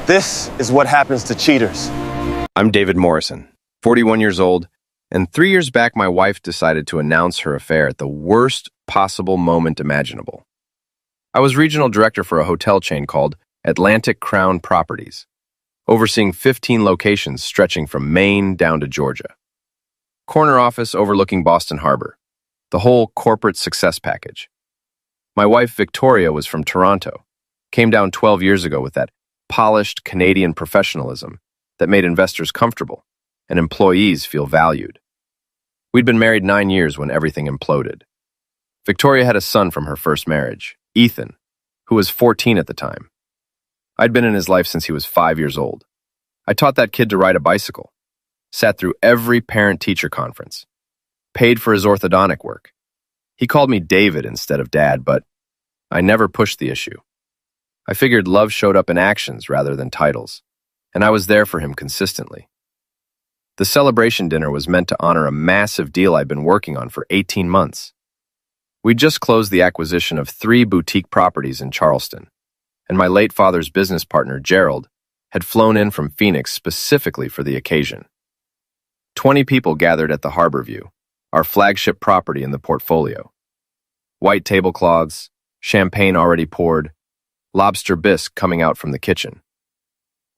This is what happens to cheaters. I'm David Morrison, 41 years old, and 3 years back my wife decided to announce her affair at the worst possible moment imaginable. I was regional director for a hotel chain called Atlantic Crown Properties, overseeing 15 locations stretching from Maine down to Georgia. Corner office overlooking Boston Harbor, the whole corporate success package. My wife Victoria was from Toronto, came down 12 years ago with that polished Canadian professionalism that made investors comfortable and employees feel valued. We'd been married 9 years when everything imploded. Victoria had a son from her first marriage, Ethan, who was 14 at the time. I'd been in his life since he was 5 years old. I taught that kid to ride a bicycle, sat through every parent-teacher conference, paid for his orthodontic work. He called me David instead of Dad, but I never pushed the issue. I figured love showed up in actions rather than titles, and I was there for him consistently. The celebration dinner was meant to honor a massive deal I'd been working on for 18 months. We'd just closed the acquisition of 3 boutique properties in Charleston, and my late father's business partner, Gerald, had flown in from Phoenix specifically for the occasion. 20 people gathered at the Harborview, our flagship property in the portfolio. White tablecloths, champagne already poured, lobster bisque coming out from the kitchen.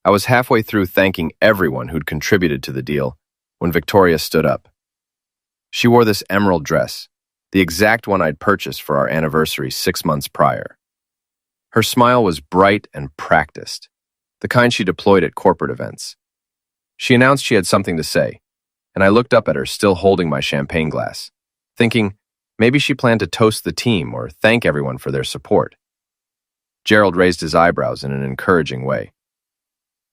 I was halfway through thanking everyone who'd contributed to the deal when Victoria stood up. She wore this emerald dress, the exact one I'd purchased for our anniversary 6 months prior. Her smile was bright and practiced, the kind she deployed at corporate events. She announced she had something to say, and I looked up at her still holding my champagne glass, thinking maybe she planned to toast the team or thank everyone for their support. Gerald raised his eyebrows in an encouraging way.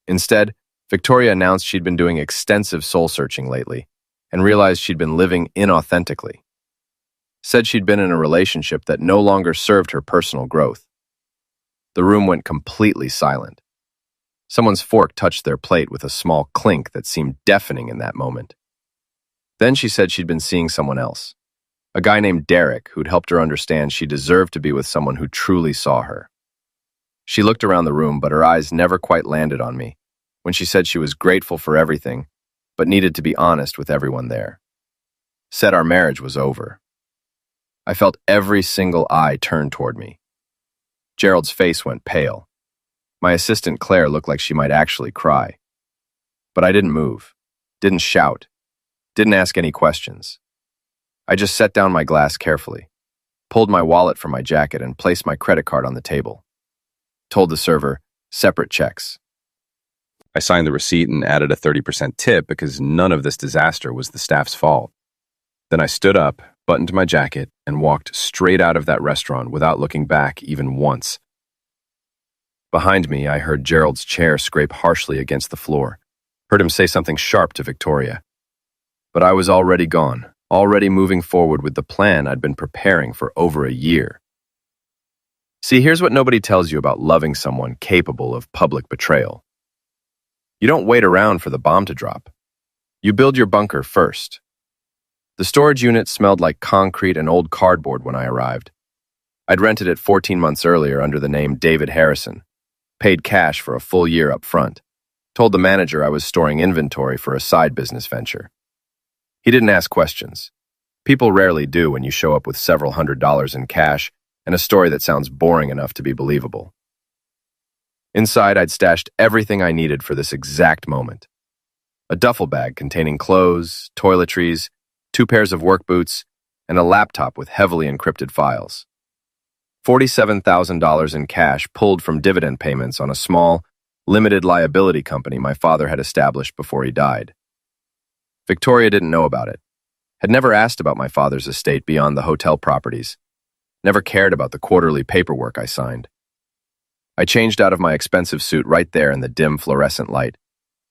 Instead, Victoria announced she'd been doing extensive soul-searching lately and realized she'd been living inauthentically. Said she'd been in a relationship that no longer served her personal growth. The room went completely silent. Someone's fork touched their plate with a small clink that seemed deafening in that moment. Then she said she'd been seeing someone else, a guy named Derek who'd helped her understand she deserved to be with someone who truly saw her. She looked around the room, but her eyes never quite landed on me when she said she was grateful for everything, but needed to be honest with everyone there. Said our marriage was over. I felt every single eye turn toward me. Gerald's face went pale. My assistant Claire looked like she might actually cry. But I didn't move, didn't shout, didn't ask any questions. I just set down my glass carefully, pulled my wallet from my jacket and placed my credit card on the table. Told the server, separate checks. I signed the receipt and added a 30% tip because none of this disaster was the staff's fault. Then I stood up, buttoned my jacket, and walked straight out of that restaurant without looking back even once. Behind me, I heard Gerald's chair scrape harshly against the floor, heard him say something sharp to Victoria. But I was already gone, already moving forward with the plan I'd been preparing for over a year. See, here's what nobody tells you about loving someone capable of public betrayal. You don't wait around for the bomb to drop. You build your bunker first. The storage unit smelled like concrete and old cardboard when I arrived. I'd rented it 14 months earlier under the name David Harrison, paid cash for a full year up front, told the manager I was storing inventory for a side business venture. He didn't ask questions. People rarely do when you show up with several $100s in cash and a story that sounds boring enough to be believable. Inside, I'd stashed everything I needed for this exact moment. A duffel bag containing clothes, toiletries, 2 pairs of work boots, and a laptop with heavily encrypted files. $47,000 in cash pulled from dividend payments on a small, limited liability company my father had established before he died. Victoria didn't know about it, had never asked about my father's estate beyond the hotel properties, never cared about the quarterly paperwork I signed. I changed out of my expensive suit right there in the dim fluorescent light,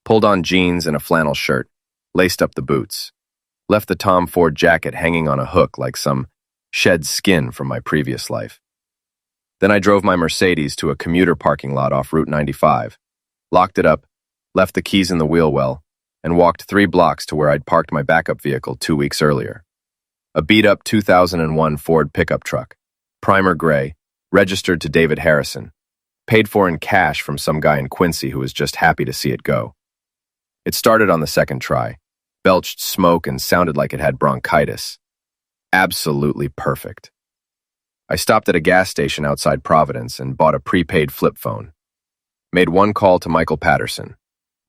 pulled on jeans and a flannel shirt, laced up the boots, left the Tom Ford jacket hanging on a hook like some shed skin from my previous life. Then I drove my Mercedes to a commuter parking lot off Route 95, locked it up, left the keys in the wheel well, and walked 3 blocks to where I'd parked my backup vehicle 2 weeks earlier. A beat-up 2001 Ford pickup truck, primer gray, registered to David Harrison, paid for in cash from some guy in Quincy who was just happy to see it go. It started on the second try, belched smoke and sounded like it had bronchitis. Absolutely perfect. I stopped at a gas station outside Providence and bought a prepaid flip phone. Made one call to Michael Patterson,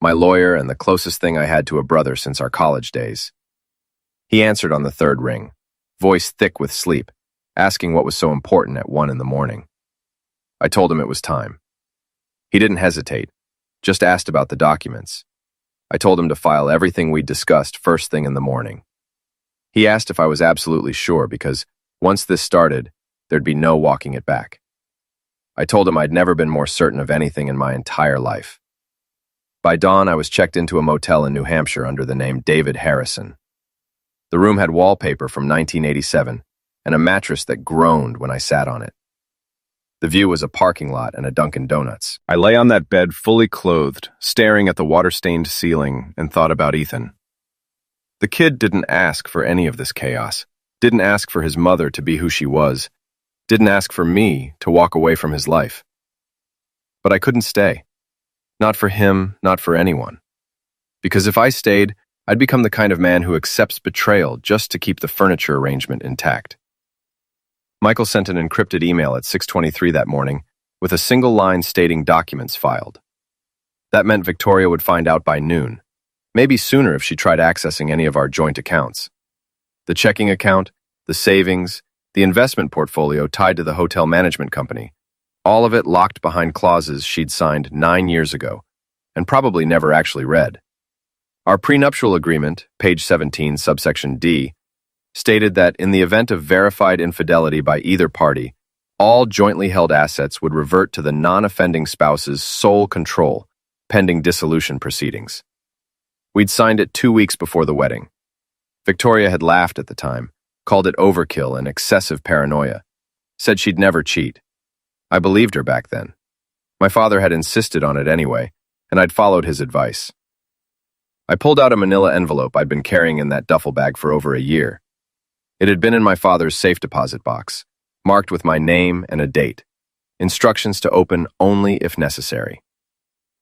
my lawyer and the closest thing I had to a brother since our college days. He answered on the third ring, voice thick with sleep, asking what was so important at 1 a.m. I told him it was time. He didn't hesitate, just asked about the documents. I told him to file everything we'd discussed first thing in the morning. He asked if I was absolutely sure because once this started, there'd be no walking it back. I told him I'd never been more certain of anything in my entire life. By dawn, I was checked into a motel in New Hampshire under the name David Harrison. The room had wallpaper from 1987 and a mattress that groaned when I sat on it. The view was a parking lot and a Dunkin' Donuts. I lay on that bed fully clothed, staring at the water-stained ceiling, and thought about Ethan. The kid didn't ask for any of this chaos, didn't ask for his mother to be who she was, didn't ask for me to walk away from his life. But I couldn't stay. Not for him, not for anyone. Because if I stayed, I'd become the kind of man who accepts betrayal just to keep the furniture arrangement intact. Michael sent an encrypted email at 6:23 that morning with a single line stating documents filed. That meant Victoria would find out by noon, maybe sooner if she tried accessing any of our joint accounts. The checking account, the savings, the investment portfolio tied to the hotel management company, all of it locked behind clauses she'd signed 9 years ago and probably never actually read. Our prenuptial agreement, page 17, subsection D, stated that in the event of verified infidelity by either party, all jointly held assets would revert to the non-offending spouse's sole control, pending dissolution proceedings. We'd signed it 2 weeks before the wedding. Victoria had laughed at the time, called it overkill and excessive paranoia, said she'd never cheat. I believed her back then. My father had insisted on it anyway, and I'd followed his advice. I pulled out a manila envelope I'd been carrying in that duffel bag for over a year. It had been in my father's safe deposit box, marked with my name and a date, instructions to open only if necessary.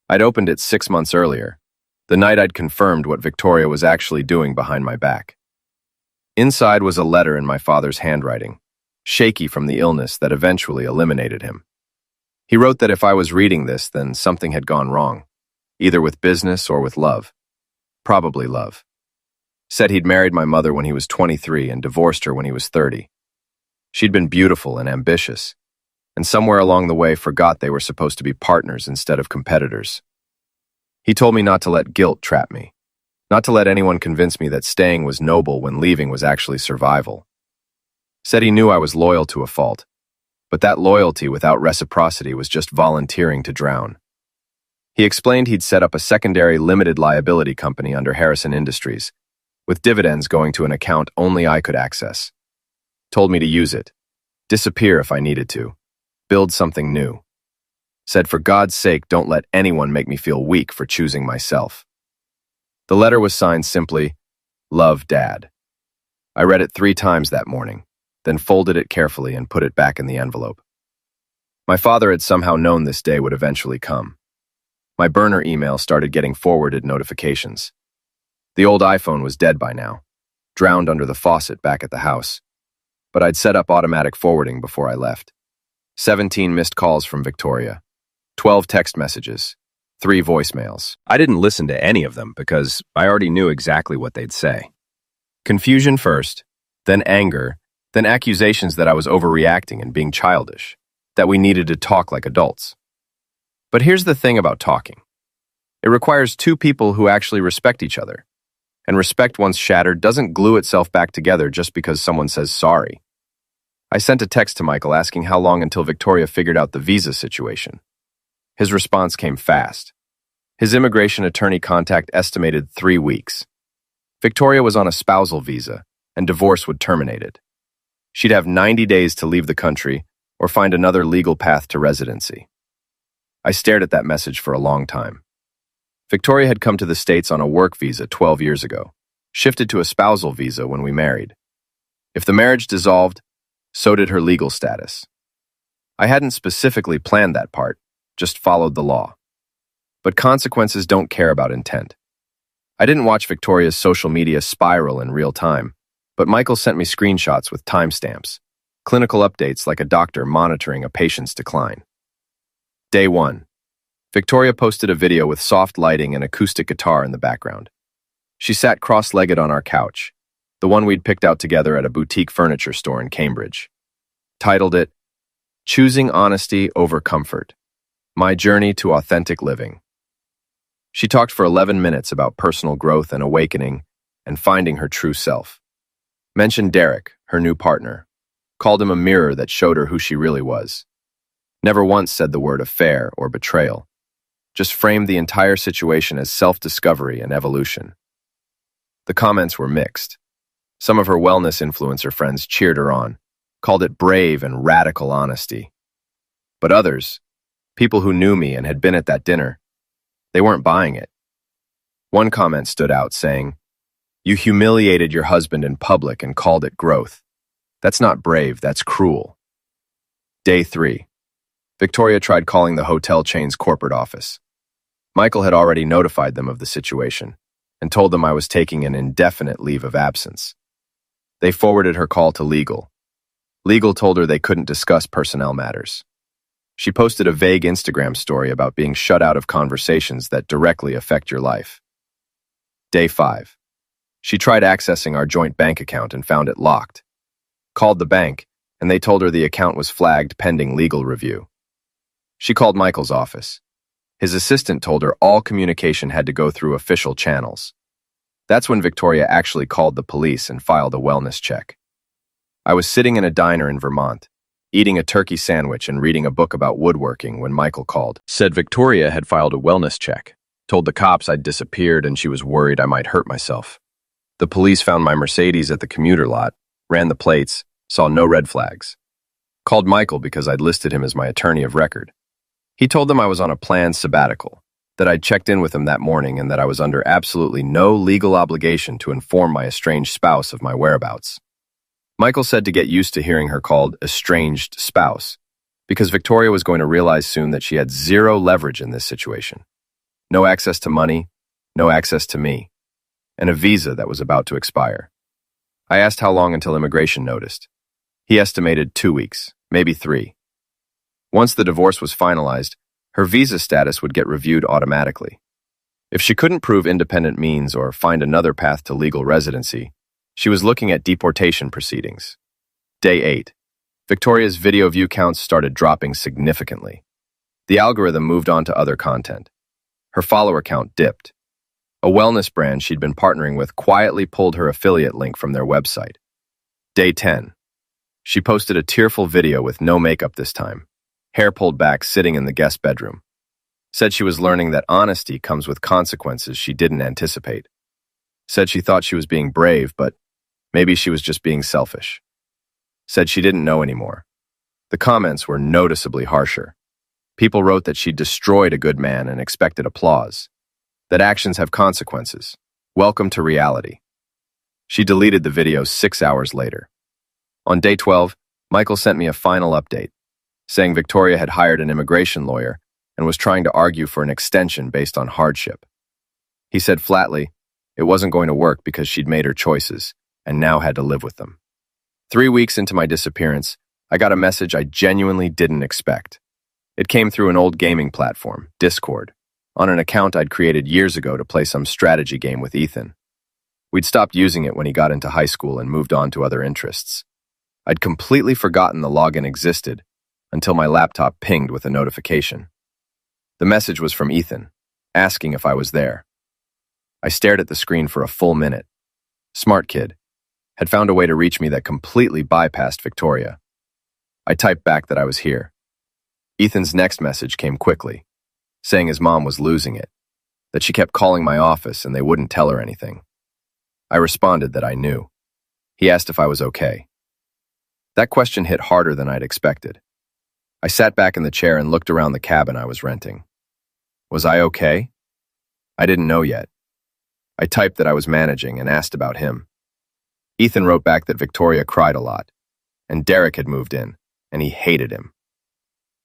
I'd opened it 6 months earlier, the night I'd confirmed what Victoria was actually doing behind my back. Inside was a letter in my father's handwriting, shaky from the illness that eventually eliminated him. He wrote that if I was reading this, then something had gone wrong, either with business or with love. Probably love. Said he'd married my mother when he was 23 and divorced her when he was 30. She'd been beautiful and ambitious, and somewhere along the way forgot they were supposed to be partners instead of competitors. He told me not to let guilt trap me, not to let anyone convince me that staying was noble when leaving was actually survival. Said he knew I was loyal to a fault, but that loyalty without reciprocity was just volunteering to drown. He explained he'd set up a secondary limited liability company under Harrison Industries, with dividends going to an account only I could access. Told me to use it, disappear if I needed to, build something new. Said for God's sake, don't let anyone make me feel weak for choosing myself. The letter was signed simply, Love, Dad. I read it 3 times that morning, then folded it carefully and put it back in the envelope. My father had somehow known this day would eventually come. My burner email started getting forwarded notifications. The old iPhone was dead by now, drowned under the faucet back at the house. But I'd set up automatic forwarding before I left. 17 missed calls from Victoria, 12 text messages, 3 voicemails. I didn't listen to any of them because I already knew exactly what they'd say. Confusion first, then anger, then accusations that I was overreacting and being childish, that we needed to talk like adults. But here's the thing about talking. It requires 2 people who actually respect each other. And respect once shattered doesn't glue itself back together just because someone says sorry. I sent a text to Michael asking how long until Victoria figured out the visa situation. His response came fast. His immigration attorney contact estimated 3 weeks. Victoria was on a spousal visa, and divorce would terminate it. She'd have 90 days to leave the country or find another legal path to residency. I stared at that message for a long time. Victoria had come to the States on a work visa 12 years ago, shifted to a spousal visa when we married. If the marriage dissolved, so did her legal status. I hadn't specifically planned that part, just followed the law. But consequences don't care about intent. I didn't watch Victoria's social media spiral in real time, but Michael sent me screenshots with timestamps, clinical updates like a doctor monitoring a patient's decline. Day 1. Victoria posted a video with soft lighting and acoustic guitar in the background. She sat cross-legged on our couch, the one we'd picked out together at a boutique furniture store in Cambridge. Titled it, Choosing Honesty Over Comfort, My Journey to Authentic Living. She talked for 11 minutes about personal growth and awakening and finding her true self. Mentioned Derek, her new partner, called him a mirror that showed her who she really was. Never once said the word affair or betrayal, just framed the entire situation as self-discovery and evolution. The comments were mixed. Some of her wellness influencer friends cheered her on, called it brave and radical honesty. But others, people who knew me and had been at that dinner, they weren't buying it. One comment stood out saying, "You humiliated your husband in public and called it growth. That's not brave, that's cruel." Day 3. Victoria tried calling the hotel chain's corporate office. Michael had already notified them of the situation and told them I was taking an indefinite leave of absence. They forwarded her call to legal. Legal told her they couldn't discuss personnel matters. She posted a vague Instagram story about being shut out of conversations that directly affect your life. Day 5. She tried accessing our joint bank account and found it locked. Called the bank, and they told her the account was flagged pending legal review. She called Michael's office. His assistant told her all communication had to go through official channels. That's when Victoria actually called the police and filed a wellness check. I was sitting in a diner in Vermont, eating a turkey sandwich and reading a book about woodworking when Michael called. Said Victoria had filed a wellness check, told the cops I'd disappeared and she was worried I might hurt myself. The police found my Mercedes at the commuter lot, ran the plates, saw no red flags. Called Michael because I'd listed him as my attorney of record. He told them I was on a planned sabbatical, that I'd checked in with him that morning and that I was under absolutely no legal obligation to inform my estranged spouse of my whereabouts. Michael said to get used to hearing her called estranged spouse, because Victoria was going to realize soon that she had zero leverage in this situation. No access to money, no access to me, and a visa that was about to expire. I asked how long until immigration noticed. He estimated 2 weeks, maybe 3. Once the divorce was finalized, her visa status would get reviewed automatically. If she couldn't prove independent means or find another path to legal residency, she was looking at deportation proceedings. Day 8. Victoria's video view counts started dropping significantly. The algorithm moved on to other content. Her follower count dipped. A wellness brand she'd been partnering with quietly pulled her affiliate link from their website. Day 10. She posted a tearful video with no makeup this time, hair pulled back sitting in the guest bedroom. Said she was learning that honesty comes with consequences she didn't anticipate. Said she thought she was being brave, but maybe she was just being selfish. Said she didn't know anymore. The comments were noticeably harsher. People wrote that she destroyed a good man and expected applause. That actions have consequences. Welcome to reality. She deleted the video 6 hours later. On day 12, Michael sent me a final update, saying Victoria had hired an immigration lawyer and was trying to argue for an extension based on hardship. He said flatly, it wasn't going to work because she'd made her choices and now had to live with them. 3 weeks into my disappearance, I got a message I genuinely didn't expect. It came through an old gaming platform, Discord, on an account I'd created years ago to play some strategy game with Ethan. We'd stopped using it when he got into high school and moved on to other interests. I'd completely forgotten the login existed until my laptop pinged with a notification. The message was from Ethan, asking if I was there. I stared at the screen for a full minute. Smart kid. Had found a way to reach me that completely bypassed Victoria. I typed back that I was here. Ethan's next message came quickly, saying his mom was losing it, that she kept calling my office and they wouldn't tell her anything. I responded that I knew. He asked if I was okay. That question hit harder than I'd expected. I sat back in the chair and looked around the cabin I was renting. Was I okay? I didn't know yet. I typed that I was managing and asked about him. Ethan wrote back that Victoria cried a lot, and Derek had moved in, and he hated him.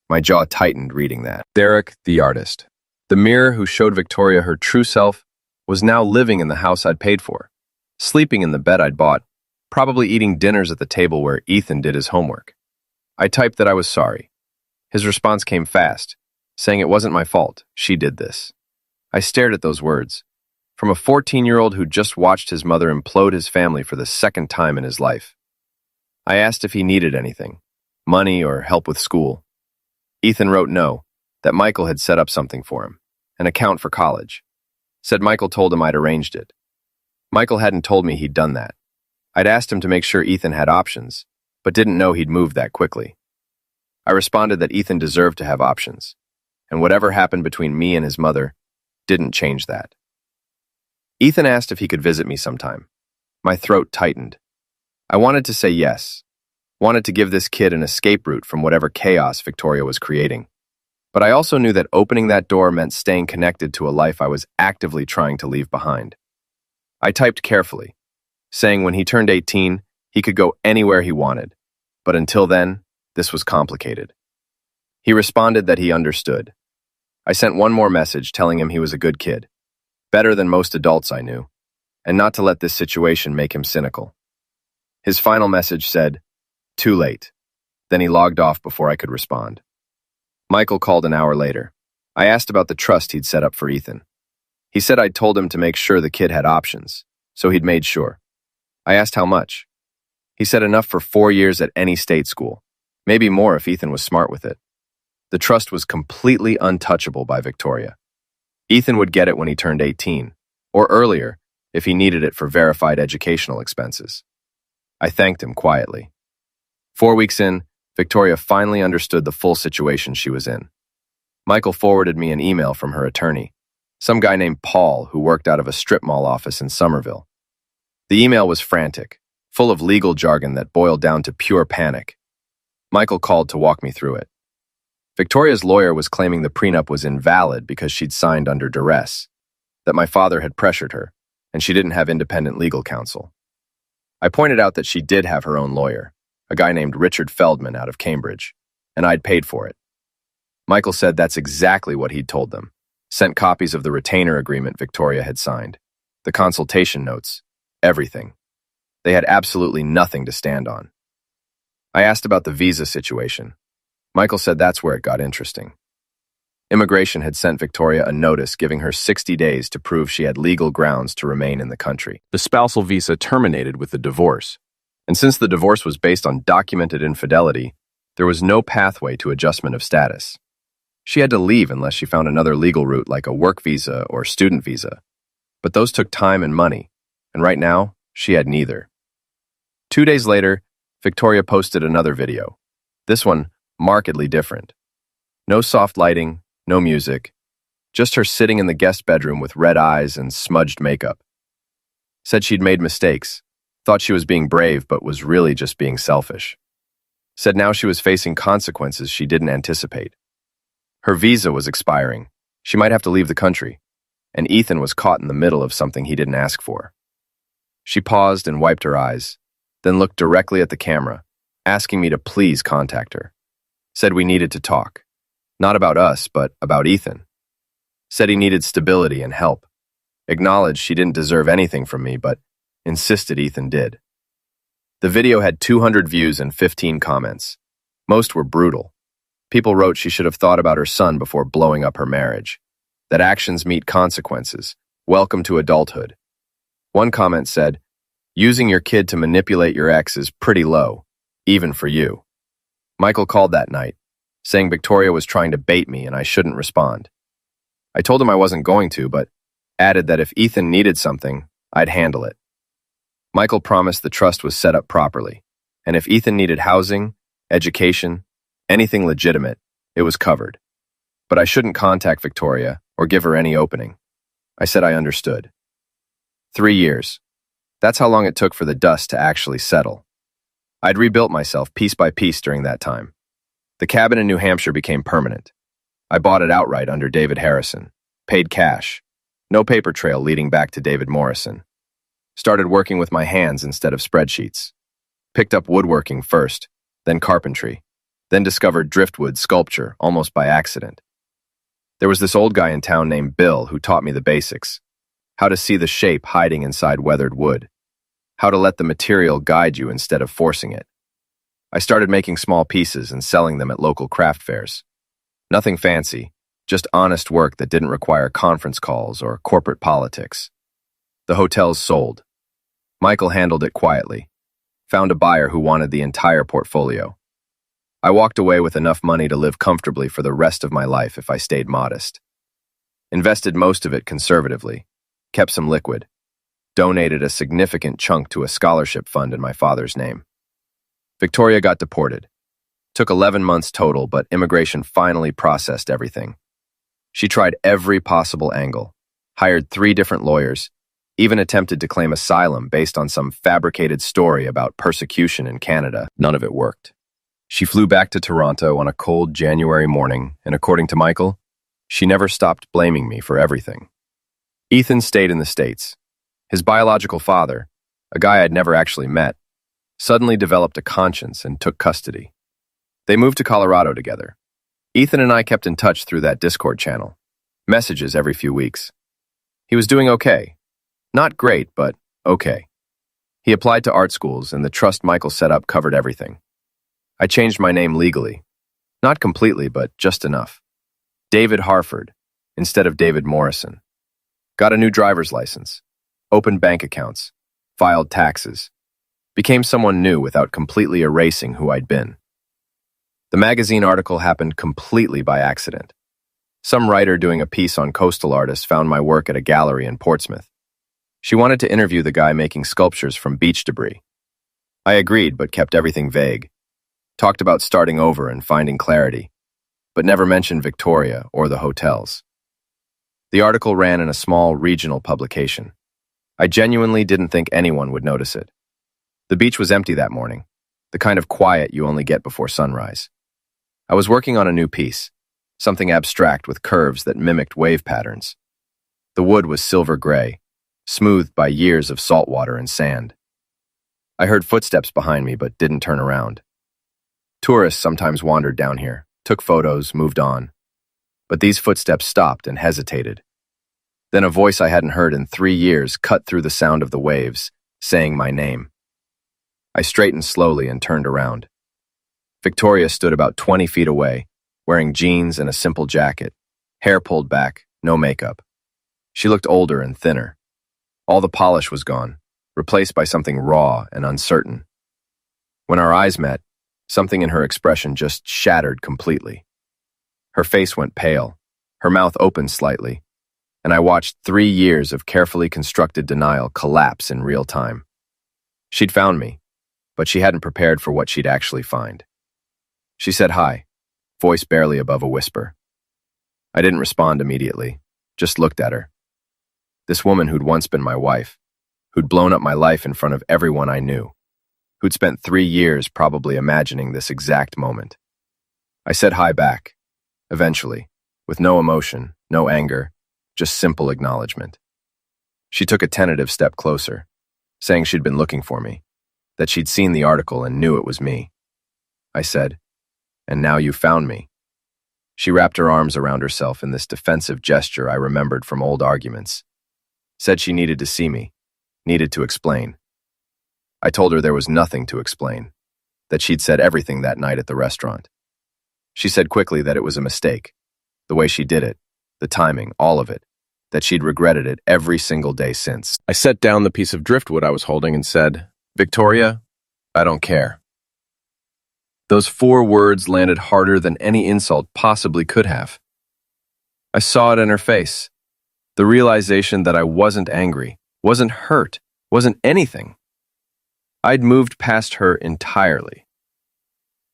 My jaw tightened reading that. Derek, the artist. The mirror who showed Victoria her true self was now living in the house I'd paid for, sleeping in the bed I'd bought, probably eating dinners at the table where Ethan did his homework. I typed that I was sorry. His response came fast, saying it wasn't my fault, she did this. I stared at those words. From a 14-year-old who just watched his mother implode his family for the second time in his life. I asked if he needed anything, money or help with school. Ethan wrote no, that Michael had set up something for him, an account for college. Said Michael told him I'd arranged it. Michael hadn't told me he'd done that. I'd asked him to make sure Ethan had options, but didn't know he'd moved that quickly. I responded that Ethan deserved to have options, and whatever happened between me and his mother didn't change that. Ethan asked if he could visit me sometime. My throat tightened. I wanted to say yes, wanted to give this kid an escape route from whatever chaos Victoria was creating. But I also knew that opening that door meant staying connected to a life I was actively trying to leave behind. I typed carefully, saying when he turned 18, he could go anywhere he wanted, but until then, this was complicated. He responded that he understood. I sent one more message telling him he was a good kid, better than most adults I knew, and not to let this situation make him cynical. His final message said, "Too late." Then he logged off before I could respond. Michael called an hour later. I asked about the trust he'd set up for Ethan. He said I'd told him to make sure the kid had options, so he'd made sure. I asked how much. He said enough for 4 years at any state school, maybe more if Ethan was smart with it. The trust was completely untouchable by Victoria. Ethan would get it when he turned 18, or earlier if he needed it for verified educational expenses. I thanked him quietly. 4 weeks in, Victoria finally understood the full situation she was in. Michael forwarded me an email from her attorney, some guy named Paul who worked out of a strip mall office in Somerville. The email was frantic, full of legal jargon that boiled down to pure panic. Michael called to walk me through it. Victoria's lawyer was claiming the prenup was invalid because she'd signed under duress, that my father had pressured her, and she didn't have independent legal counsel. I pointed out that she did have her own lawyer, a guy named Richard Feldman out of Cambridge, and I'd paid for it. Michael said that's exactly what he'd told them, sent copies of the retainer agreement Victoria had signed, the consultation notes, everything. They had absolutely nothing to stand on. I asked about the visa situation. Michael said that's where it got interesting. Immigration had sent Victoria a notice giving her 60 days to prove she had legal grounds to remain in the country. The spousal visa terminated with the divorce, and since the divorce was based on documented infidelity, there was no pathway to adjustment of status. She had to leave unless she found another legal route like a work visa or student visa. But those took time and money, and right now, she had neither. 2 days later, Victoria posted another video. This one, markedly different. No soft lighting, no music, just her sitting in the guest bedroom with red eyes and smudged makeup. Said she'd made mistakes, thought she was being brave but was really just being selfish. Said now she was facing consequences she didn't anticipate. Her visa was expiring, she might have to leave the country, and Ethan was caught in the middle of something he didn't ask for. She paused and wiped her eyes, then looked directly at the camera, asking me to please contact her. Said we needed to talk. Not about us, but about Ethan. Said he needed stability and help. Acknowledged she didn't deserve anything from me, but insisted Ethan did. The video had 200 views and 15 comments. Most were brutal. People wrote she should have thought about her son before blowing up her marriage. That actions meet consequences. Welcome to adulthood. One comment said, "Using your kid to manipulate your ex is pretty low, even for you." Michael called that night, saying Victoria was trying to bait me and I shouldn't respond. I told him I wasn't going to, but added that if Ethan needed something, I'd handle it. Michael promised the trust was set up properly, and if Ethan needed housing, education, anything legitimate, it was covered. But I shouldn't contact Victoria or give her any opening. I said I understood. 3 years. That's how long it took for the dust to actually settle. I'd rebuilt myself piece by piece during that time. The cabin in New Hampshire became permanent. I bought it outright under David Harrison, paid cash, no paper trail leading back to David Morrison. Started working with my hands instead of spreadsheets. Picked up woodworking first, then carpentry. then discovered driftwood sculpture almost by accident. There was this old guy in town named Bill who taught me the basics: how to see the shape hiding inside weathered wood, how to let the material guide you instead of forcing it. I started making small pieces and selling them at local craft fairs. Nothing fancy, just honest work that didn't require conference calls or corporate politics. The hotels sold. Michael handled it quietly, found a buyer who wanted the entire portfolio. I walked away with enough money to live comfortably for the rest of my life if I stayed modest. Invested most of it conservatively, kept some liquid, donated a significant chunk to a scholarship fund in my father's name. Victoria got deported. Took 11 months total, but immigration finally processed everything. She tried every possible angle, hired 3 different lawyers, even attempted to claim asylum based on some fabricated story about persecution in Canada. None of it worked. She flew back to Toronto on a cold January morning, and according to Michael, she never stopped blaming me for everything. Ethan stayed in the States. His biological father, a guy I'd never actually met, suddenly developed a conscience and took custody. They moved to Colorado together. Ethan and I kept in touch through that Discord channel, messages every few weeks. He was doing okay. Not great, but okay. He applied to art schools, and the trust Michael set up covered everything. I changed my name legally. Not completely, but just enough. David Harford, instead of David Morrison. Got a new driver's license. Opened bank accounts. Filed taxes. Became someone new without completely erasing who I'd been. The magazine article happened completely by accident. Some writer doing a piece on coastal artists found my work at a gallery in Portsmouth. She wanted to interview the guy making sculptures from beach debris. I agreed, but kept everything vague. Talked about starting over and finding clarity, but never mentioned Victoria or the hotels. The article ran in a small regional publication. I genuinely didn't think anyone would notice it. The beach was empty that morning, the kind of quiet you only get before sunrise. I was working on a new piece, something abstract with curves that mimicked wave patterns. The wood was silver gray, smoothed by years of salt water and sand. I heard footsteps behind me but didn't turn around. Tourists sometimes wandered down here, took photos, moved on. But these footsteps stopped and hesitated. Then a voice I hadn't heard in 3 years cut through the sound of the waves, saying my name. I straightened slowly and turned around. Victoria stood about 20 feet away, wearing jeans and a simple jacket, hair pulled back, no makeup. She looked older and thinner. All the polish was gone, replaced by something raw and uncertain. When our eyes met, something in her expression just shattered completely. Her face went pale, her mouth opened slightly, and I watched 3 years of carefully constructed denial collapse in real time. She'd found me, but she hadn't prepared for what she'd actually find. She said hi, voice barely above a whisper. I didn't respond immediately, just looked at her. This woman who'd once been my wife, who'd blown up my life in front of everyone I knew, who'd spent 3 years probably imagining this exact moment. I said hi back, eventually, with no emotion, no anger, just simple acknowledgement. She took a tentative step closer, saying she'd been looking for me, that she'd seen the article and knew it was me. I said, "And now you found me." She wrapped her arms around herself in this defensive gesture I remembered from old arguments. Said she needed to see me, needed to explain. I told her there was nothing to explain, that she'd said everything that night at the restaurant. She said quickly that it was a mistake, the way she did it, the timing, all of it, that she'd regretted it every single day since. I set down the piece of driftwood I was holding and said, "Victoria, I don't care." Those 4 words landed harder than any insult possibly could have. I saw it in her face, the realization that I wasn't angry, wasn't hurt, wasn't anything. I'd moved past her entirely.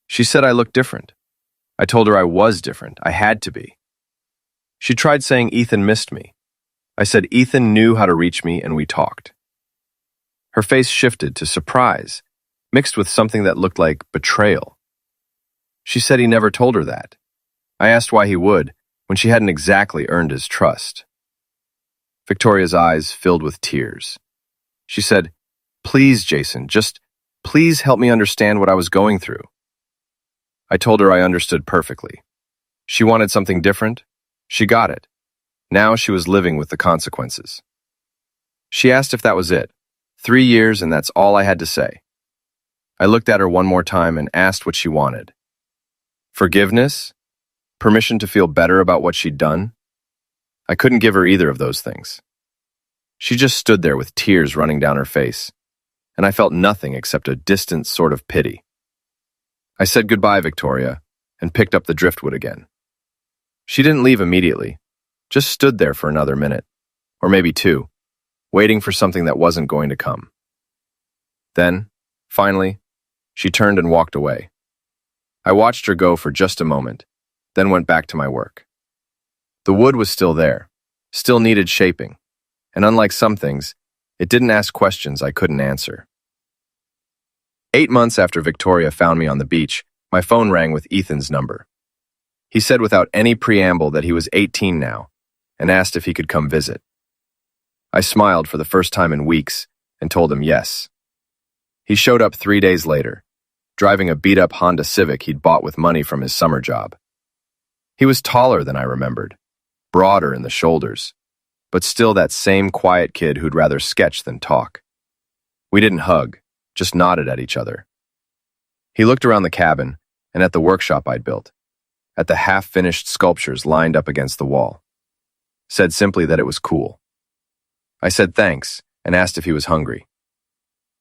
She said I looked different. I told her I was different. I had to be. She tried saying Ethan missed me. I said Ethan knew how to reach me and we talked. Her face shifted to surprise, mixed with something that looked like betrayal. She said he never told her that. I asked why he would, when she hadn't exactly earned his trust. Victoria's eyes filled with tears. She said, "Please, Jason, just please help me understand what I was going through." I told her I understood perfectly. She wanted something different. She got it. Now she was living with the consequences. She asked if that was it. 3 years, and that's all I had to say. I looked at her one more time and asked what she wanted. Forgiveness? Permission to feel better about what she'd done? I couldn't give her either of those things. She just stood there with tears running down her face, and I felt nothing except a distant sort of pity. I said goodbye, Victoria, and picked up the driftwood again. She didn't leave immediately, just stood there for another minute, or maybe 2, waiting for something that wasn't going to come. Then, finally, she turned and walked away. I watched her go for just a moment, then went back to my work. The wood was still there, still needed shaping, and unlike some things, it didn't ask questions I couldn't answer. 8 months after Victoria found me on the beach, my phone rang with Ethan's number. He said without any preamble that he was 18 now, and asked if he could come visit. I smiled for the first time in weeks and told him yes. He showed up 3 days later, driving a beat-up Honda Civic he'd bought with money from his summer job. He was taller than I remembered, broader in the shoulders, but still that same quiet kid who'd rather sketch than talk. We didn't hug, just nodded at each other. He looked around the cabin and at the workshop I'd built, at the half-finished sculptures lined up against the wall. Said simply that it was cool. I said thanks and asked if he was hungry.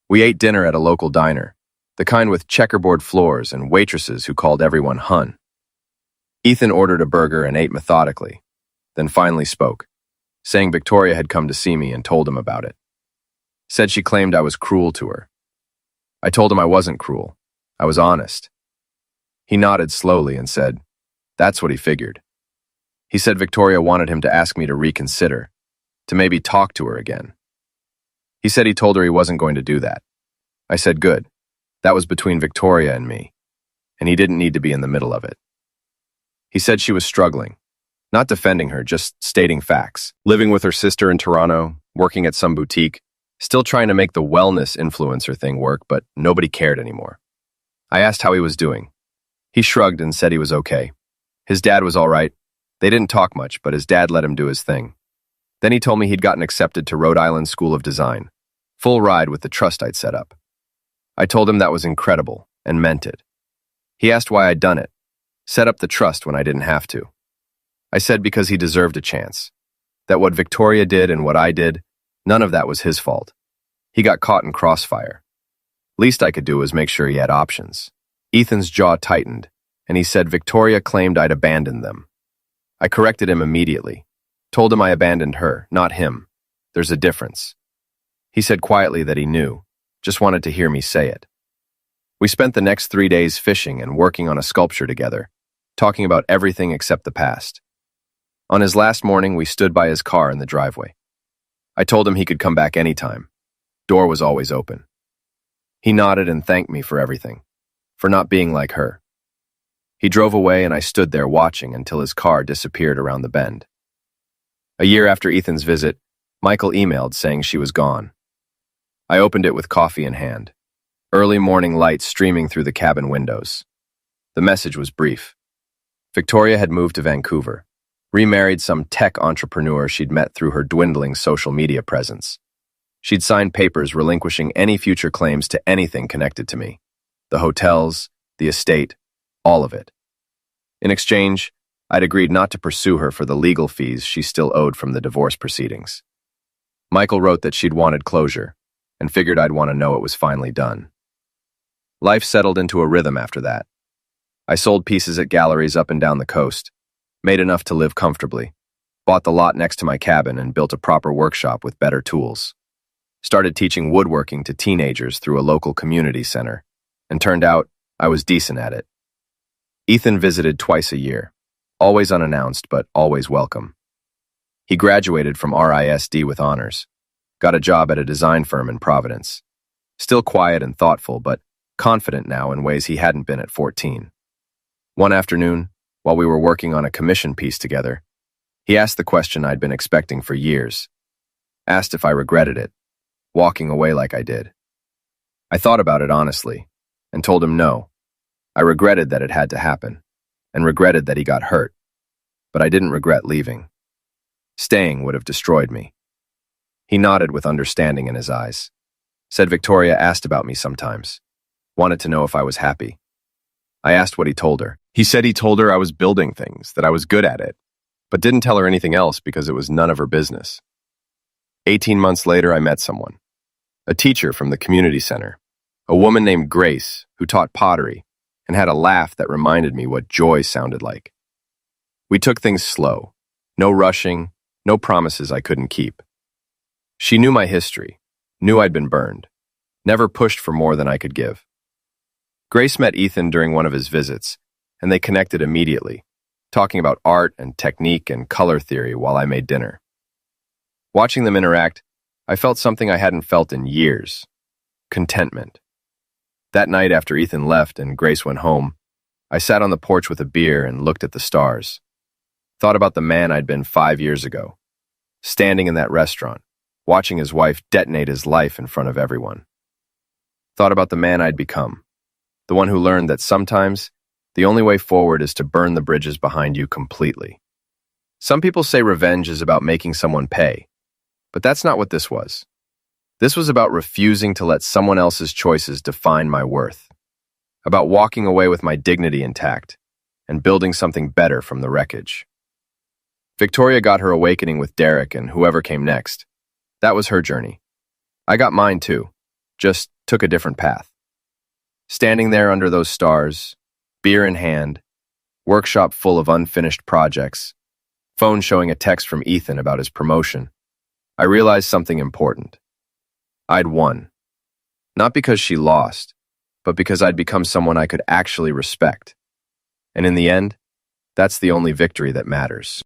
We ate dinner at a local diner, the kind with checkerboard floors and waitresses who called everyone hun. Ethan ordered a burger and ate methodically, then finally spoke, saying Victoria had come to see me and told him about it. Said she claimed I was cruel to her. I told him I wasn't cruel. I was honest. He nodded slowly and said, that's what he figured. He said Victoria wanted him to ask me to reconsider, to maybe talk to her again. He said he told her he wasn't going to do that. I said good. That was between Victoria and me, and he didn't need to be in the middle of it. He said she was struggling, not defending her, just stating facts, living with her sister in Toronto, working at some boutique, still trying to make the wellness influencer thing work, but nobody cared anymore. I asked how he was doing. He shrugged and said he was okay. His dad was all right. They didn't talk much, but his dad let him do his thing. Then he told me he'd gotten accepted to Rhode Island School of Design, full ride with the trust I'd set up. I told him that was incredible and meant it. He asked why I'd done it, set up the trust when I didn't have to. I said because he deserved a chance, that what Victoria did and what I did, none of that was his fault. He got caught in crossfire. Least I could do was make sure he had options. Ethan's jaw tightened, and he said Victoria claimed I'd abandoned them. I corrected him immediately, told him I abandoned her, not him. There's a difference. He said quietly that he knew, just wanted to hear me say it. We spent the next 3 days fishing and working on a sculpture together, talking about everything except the past. On his last morning, we stood by his car in the driveway. I told him he could come back anytime. Door was always open. He nodded and thanked me for everything, for not being like her. He drove away and I stood there watching until his car disappeared around the bend. A year after Ethan's visit, Michael emailed saying she was gone. I opened it with coffee in hand, early morning light streaming through the cabin windows. The message was brief. Victoria had moved to Vancouver, remarried some tech entrepreneur she'd met through her dwindling social media presence. She'd signed papers relinquishing any future claims to anything connected to me. The hotels, the estate, all of it. In exchange, I'd agreed not to pursue her for the legal fees she still owed from the divorce proceedings. Michael wrote that she'd wanted closure, and figured I'd want to know it was finally done. Life settled into a rhythm after that. I sold pieces at galleries up and down the coast, made enough to live comfortably, bought the lot next to my cabin and built a proper workshop with better tools. Started teaching woodworking to teenagers through a local community center, and turned out I was decent at it. Ethan visited twice a year, always unannounced but always welcome. He graduated from RISD with honors, got a job at a design firm in Providence. Still quiet and thoughtful, but confident now in ways he hadn't been at 14. One afternoon, while we were working on a commission piece together, he asked the question I'd been expecting for years. Asked if I regretted it, walking away like I did. I thought about it honestly, and told him no. I regretted that it had to happen, and regretted that he got hurt, but I didn't regret leaving. Staying would have destroyed me. He nodded with understanding in his eyes. Said Victoria asked about me sometimes. Wanted to know if I was happy. I asked what he told her. He said he told her I was building things, that I was good at it, but didn't tell her anything else because it was none of her business. 18 months later, I met someone. A teacher from the community center. A woman named Grace who taught pottery and had a laugh that reminded me what joy sounded like. We took things slow. No rushing, no promises I couldn't keep. She knew my history, knew I'd been burned, never pushed for more than I could give. Grace met Ethan during one of his visits, and they connected immediately, talking about art and technique and color theory while I made dinner. Watching them interact, I felt something I hadn't felt in years: contentment. That night after Ethan left and Grace went home, I sat on the porch with a beer and looked at the stars. Thought about the man I'd been 5 years ago, standing in that restaurant, watching his wife detonate his life in front of everyone. Thought about the man I'd become, the one who learned that sometimes the only way forward is to burn the bridges behind you completely. Some people say revenge is about making someone pay, but that's not what this was. This was about refusing to let someone else's choices define my worth, about walking away with my dignity intact and building something better from the wreckage. Victoria got her awakening with Derek and whoever came next. That was her journey. I got mine too, just took a different path. Standing there under those stars, beer in hand, workshop full of unfinished projects, phone showing a text from Ethan about his promotion, I realized something important. I'd won. Not because she lost, but because I'd become someone I could actually respect. And in the end, that's the only victory that matters.